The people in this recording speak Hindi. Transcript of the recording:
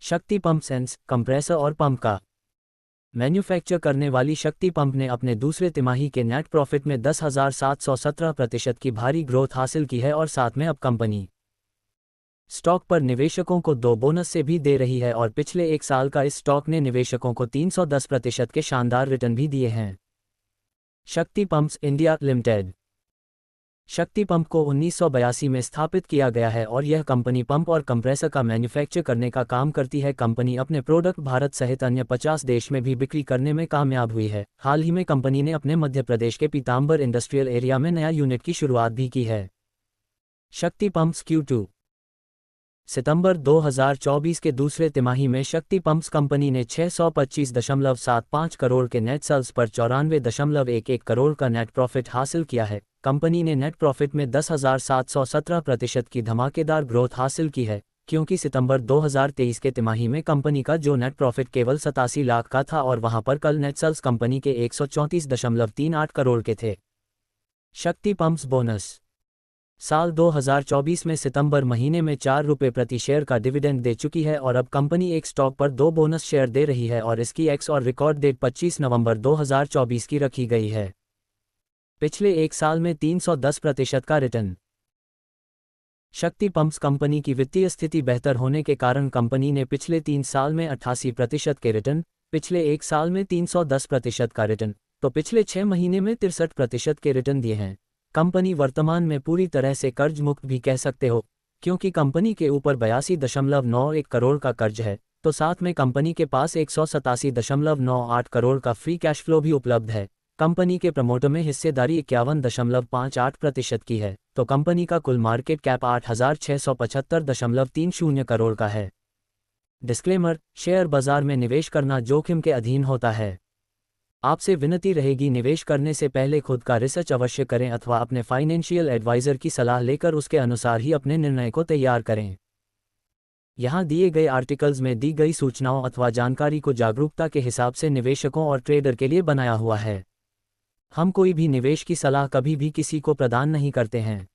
शक्ति पंप सेंस, कंप्रेसर और पंप का मैन्युफैक्चर करने वाली शक्ति पंप ने अपने दूसरे तिमाही के नेट प्रॉफिट में 10,717% की भारी ग्रोथ हासिल की है और साथ में अब कंपनी स्टॉक पर निवेशकों को 2 बोनस से भी दे रही है और पिछले एक साल का इस स्टॉक ने निवेशकों को 310% के शानदार रिटर्न भी दिए हैं। शक्ति पंप्स इंडिया लिमिटेड। शक्ति पंप को 1982 में स्थापित किया गया है और यह कंपनी पंप और कंप्रेसर का मैन्युफैक्चर करने का काम करती है। कंपनी अपने प्रोडक्ट भारत सहित अन्य 50 देश में भी बिक्री करने में कामयाब हुई है। हाल ही में कंपनी ने अपने मध्य प्रदेश के पीताम्बर इंडस्ट्रियल एरिया में नया यूनिट की शुरुआत भी की है। शक्ति पंप्स Q2। सितंबर 2024 के दूसरे तिमाही में शक्ति पंप्स कंपनी ने 625.75 करोड़ के नेट सेल्स पर 94.11 करोड़ का नेट प्रॉफिट हासिल किया है। कंपनी ने नेट प्रॉफिट में 10,717% की धमाकेदार ग्रोथ हासिल की है, क्योंकि सितंबर 2023 के तिमाही में कंपनी का जो नेट प्रॉफिट केवल 87 लाख का था और वहां पर कल नेट सेल्स कंपनी के 134.38 करोड़ के थे। शक्ति पंप्स बोनस। साल 2024 में सितंबर महीने में 4 रुपये प्रति शेयर का डिविडेंड दे चुकी है और अब कंपनी एक स्टॉक पर 2 बोनस शेयर दे रही है और इसकी एक्स और रिकॉर्ड डेट 25 नवंबर 2024 की रखी गई है। पिछले एक साल में 310% का रिटर्न। शक्ति पंप्स कंपनी की वित्तीय स्थिति बेहतर होने के कारण कंपनी ने पिछले 3 साल में 88% के रिटर्न, पिछले एक साल में 310% का रिटर्न, तो पिछले 6 महीने में 63% के रिटर्न दिए हैं। कंपनी वर्तमान में पूरी तरह से कर्ज मुक्त भी कह सकते हो, क्योंकि कंपनी के ऊपर 82.91 करोड़ का कर्ज है, तो साथ में कंपनी के पास 187.98 करोड़ का फ्री कैश फ्लो भी उपलब्ध है। कंपनी के प्रमोटर में हिस्सेदारी 51.58% की है, तो कंपनी का कुल मार्केट कैप 8,675.30 करोड़ का है। डिस्क्लेमर: शेयर बाजार में निवेश करना जोखिम के अधीन होता है। आपसे विनती रहेगी, निवेश करने से पहले खुद का रिसर्च अवश्य करें अथवा अपने फाइनेंशियल एडवाइजर की सलाह लेकर उसके अनुसार ही अपने निर्णय को तैयार करें। यहाँ दिए गए आर्टिकल्स में दी गई सूचनाओं अथवा जानकारी को जागरूकता के हिसाब से निवेशकों और ट्रेडर के लिए बनाया हुआ है। हम कोई भी निवेश की सलाह कभी भी किसी को प्रदान नहीं करते हैं।